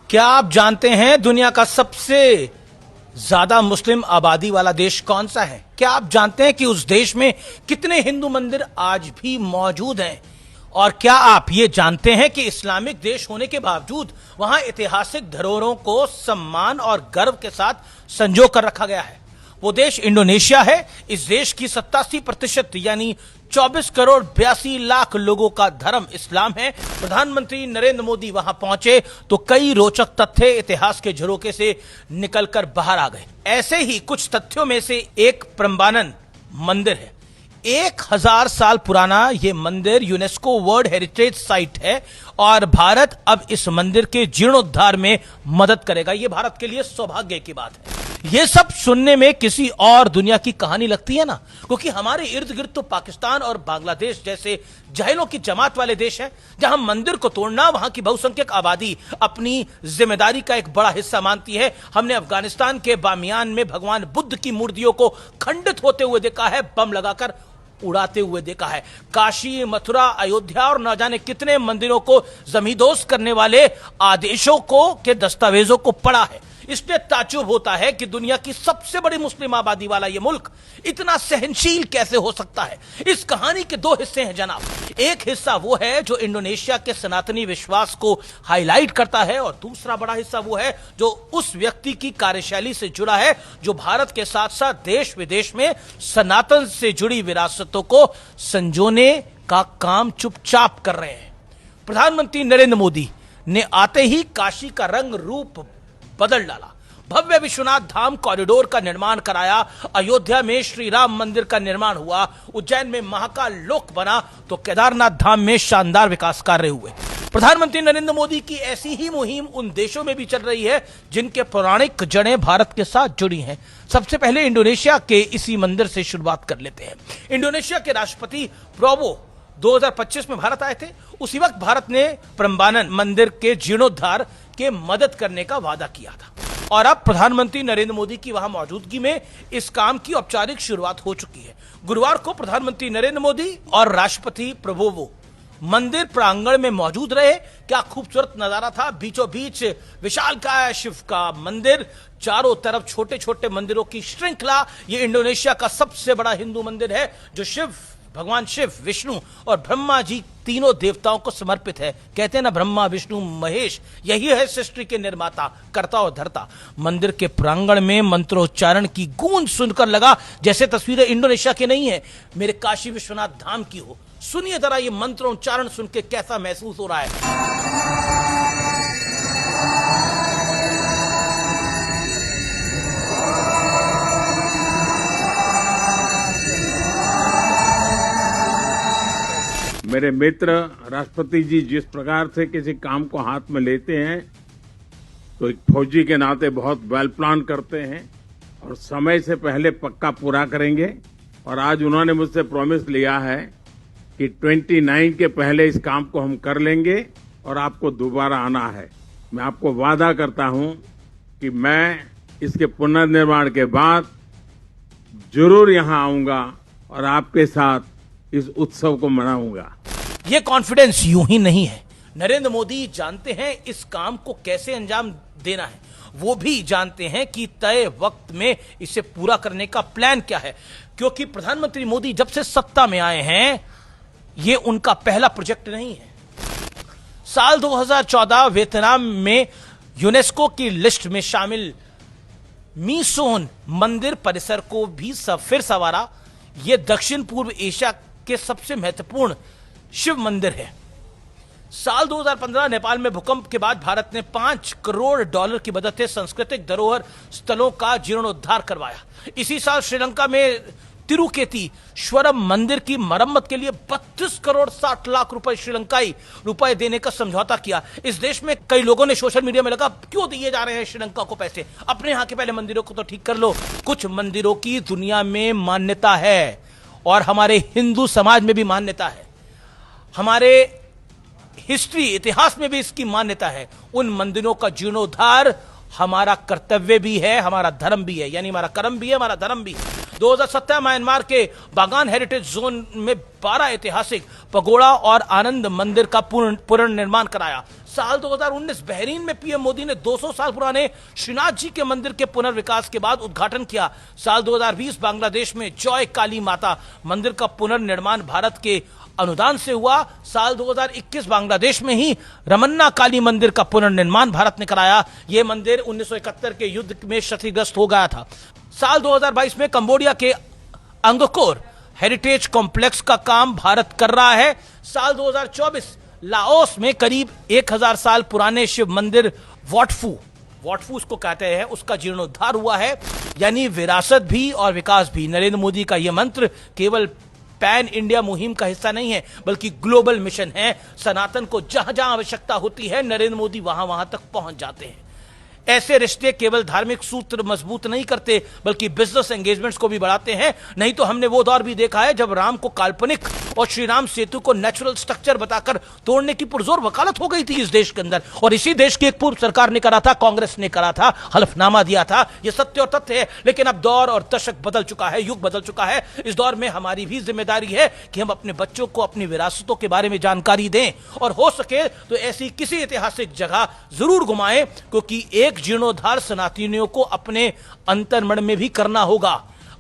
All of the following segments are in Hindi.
क्या आप जानते हैं दुनिया का सबसे ज्यादा मुस्लिम आबादी वाला देश कौन सा है? क्या आप जानते हैं कि उस देश में कितने हिंदू मंदिर आज भी मौजूद हैं? और क्या आप ये जानते हैं कि इस्लामिक देश होने के बावजूद वहां ऐतिहासिक धरोहरों को सम्मान और गर्व के साथ संजो कर रखा गया है? वो देश इंडोनेशिया है। इस देश की 87% यानी 24 करोड़ 82 लाख लोगों का धर्म इस्लाम है। प्रधानमंत्री नरेंद्र मोदी वहां पहुंचे तो कई रोचक तथ्य इतिहास के झरोके से निकलकर बाहर आ गए। ऐसे ही कुछ तथ्यों में से एक प्रम्बानन मंदिर है। 1000 साल पुराना यह मंदिर यूनेस्को वर्ल्ड हेरिटेज साइट है और भारत अब इस मंदिर के जीर्णोद्धार में मदद करेगा। यह भारत के लिए सौभाग्य की बात है। यह सब सुनने में किसी और दुनिया की कहानी लगती है ना, क्योंकि हमारे इर्द गिर्द तो पाकिस्तान और बांग्लादेश जैसे जाहिलों की जमात वाले देश हैं, जहां मंदिर को तोड़ना वहां की बहुसंख्यक आबादी अपनी जिम्मेदारी का एक बड़ा हिस्सा मानती है। हमने अफगानिस्तान के बामियान में भगवान बुद्ध की मूर्तियों को खंडित होते हुए देखा है, बम लगाकर उड़ाते हुए देखा है। काशी, मथुरा, अयोध्या और न जाने कितने मंदिरों को जमींदोज करने वाले आदेशों को के दस्तावेजों को पढ़ा है। इसलिए ताज्जुब होता है कि दुनिया की सबसे बड़ी मुस्लिम आबादी वाला यह मुल्क इतना सहनशील कैसे हो सकता है। इस कहानी के दो हिस्से हैं जनाब। एक हिस्सा वो है जो इंडोनेशिया के सनातनी विश्वास को हाईलाइट करता है और दूसरा बड़ा हिस्सा वो है जो उस व्यक्ति की कार्यशैली से जुड़ा है जो भारत के साथ साथ देश विदेश में सनातन से जुड़ी विरासतों को संजोने का काम चुपचाप कर रहे हैं। प्रधानमंत्री नरेंद्र मोदी ने आते ही काशी का रंग रूप बदल डाला। भव्य विश्वनाथ धाम कॉरिडोर का निर्माण कराया। अयोध्या में श्री राम मंदिर का निर्माण हुआ। उज्जैन में महाकाल लोक बना तो केदारनाथ धाम में शानदार विकास कार्य हुए। प्रधानमंत्री नरेंद्र मोदी की ऐसी ही मुहिम उन देशों में भी चल रही है जिनके पौराणिक जड़ें भारत के साथ जुड़ी हैं। सबसे पहले इंडोनेशिया के इसी मंदिर से शुरुआत कर लेते हैं। इंडोनेशिया के राष्ट्रपति प्रोबो 2025 में भारत आए थे। उसी वक्त भारत ने प्रम्बानन मंदिर के जीर्णोद्धार के मदद करने का वादा किया था और अब प्रधानमंत्री नरेंद्र मोदी की वहां मौजूदगी में इस काम की औपचारिक शुरुआत हो चुकी है। गुरुवार को प्रधानमंत्री नरेंद्र मोदी और राष्ट्रपति प्रोबोवो मंदिर प्रांगण में मौजूद रहे। क्या खूबसूरत नजारा था। बीचों बीच विशालकाय शिव का मंदिर, चारों तरफ छोटे छोटे मंदिरों की श्रृंखला। यह इंडोनेशिया का सबसे बड़ा हिंदू मंदिर है जो भगवान शिव, विष्णु और ब्रह्मा जी तीनों देवताओं को समर्पित है। कहते हैं ना, ब्रह्मा विष्णु महेश, यही है सृष्टि के निर्माता, कर्ता और धर्ता। मंदिर के प्रांगण में मंत्रोच्चारण की गूंज सुनकर लगा जैसे तस्वीरें इंडोनेशिया की नहीं है, मेरे काशी विश्वनाथ धाम की हो। सुनिए जरा ये मंत्रोच्चारण सुन के कैसा महसूस हो रहा है। मेरे मित्र राष्ट्रपति जी जिस प्रकार से किसी काम को हाथ में लेते हैं तो एक फौजी के नाते बहुत वेल प्लान करते हैं और समय से पहले पक्का पूरा करेंगे। और आज उन्होंने मुझसे प्रॉमिस लिया है कि 29 के पहले इस काम को हम कर लेंगे और आपको दोबारा आना है। मैं आपको वादा करता हूं कि मैं इसके पुनर्निर्माण के बाद जरूर यहां आऊंगा और आपके साथ इस उत्सव को मनाऊंगा। यह कॉन्फिडेंस यूं ही नहीं है। नरेंद्र मोदी जानते हैं इस काम को कैसे अंजाम देना है। वो भी जानते हैं कि तय वक्त में इसे पूरा करने का प्लान क्या है, क्योंकि प्रधानमंत्री मोदी जब से सत्ता में आए हैं यह उनका पहला प्रोजेक्ट नहीं है। साल 2014 वियतनाम में यूनेस्को की लिस्ट में शामिल मीसोन मंदिर परिसर को भी फिर संवारा। यह दक्षिण पूर्व एशिया के सबसे महत्वपूर्ण शिव मंदिर है। साल 2015 नेपाल में भूकंप के बाद भारत ने $5 करोड़ की मदद से सांस्कृतिक धरोहर स्थलों का जीर्णोद्धार करवाया। इसी साल श्रीलंका में तिरुकेतीश्वरम मंदिर की मरम्मत के लिए 32 करोड़ 60 लाख रुपए श्रीलंकाई रुपए देने का समझौता किया। इस देश में कई लोगों ने सोशल मीडिया में लगा क्यों दिए जा रहे हैं श्रीलंका को पैसे, अपने यहां के पहले मंदिरों को तो ठीक कर लो। कुछ मंदिरों की दुनिया में मान्यता है और हमारे हिंदू समाज में भी मान्यता है, हमारे हिस्ट्री इतिहास में भी इसकी मान्यता है। उन मंदिरों का जीर्णोद्धार हमारा कर्तव्य भी है, हमारा धर्म भी है, यानी हमारा कर्म भी है, हमारा धर्म भी है। 2017 म्यांमार के बागान हेरिटेज जोन में 12 ऐतिहासिक पगोड़ा और आनंद मंदिर का पुनर्निर्माण कराया। साल 2019 बहरीन में पीएम मोदी ने 200 साल पुराने श्रीनाथ जी के मंदिर के पुनर्विकास के बाद उद्घाटन किया। साल 2020 बांग्लादेश में जॉय काली माता मंदिर का पुनर्निर्माण भारत के अनुदान से हुआ। साल 2021 बांग्लादेश में ही रमन्ना काली मंदिर का पुनर्निर्माण भारत ने कराया। यह मंदिर 1971 के युद्ध में क्षतिग्रस्त हो गया था। साल 2022 में कंबोडिया के अंगकोर हेरिटेज कॉम्प्लेक्स का काम भारत कर रहा है। साल 2024 लाओस में करीब 1000 साल पुराने शिव मंदिर वॉटफू उसको कहते हैं, उसका जीर्णोद्धार हुआ है। यानी विरासत भी और विकास भी। नरेंद्र मोदी का यह मंत्र केवल पैन इंडिया मुहिम का हिस्सा नहीं है, बल्कि ग्लोबल मिशन है। सनातन को जहां जहां आवश्यकता होती है, नरेंद्र मोदी वहां वहां तक पहुंच जाते हैं। ऐसे रिश्ते केवल धार्मिक सूत्र मजबूत नहीं करते, बल्कि बिजनेस एंगेजमेंट्स को भी बढ़ाते हैं। नहीं तो हमने वो दौर भी देखा है जब राम को काल्पनिक और श्री राम सेतु को नेचुरल स्ट्रक्चर बताकर तोड़ने की पुरजोर वकालत हो गई थी इस देश के अंदर। और इसी देश की एक पूर्व सरकार ने करा था, कांग्रेस ने करा था, हलफनामा दिया था। यह सत्य और तथ्य है। लेकिन अब दौर और दशक बदल चुका है, युग बदल चुका है। इस दौर में हमारी भी जिम्मेदारी है कि हम अपने बच्चों को अपनी विरासतों के बारे में जानकारी दें, और हो सके तो ऐसी किसी ऐतिहासिक जगह जरूर घुमाएं, क्योंकि एक जीर्णोद्धार सनातनियों को अपने अंतर्मन में भी करना होगा।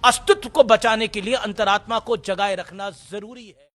अस्तित्व को बचाने के लिए अंतरात्मा को जगाए रखना जरूरी है।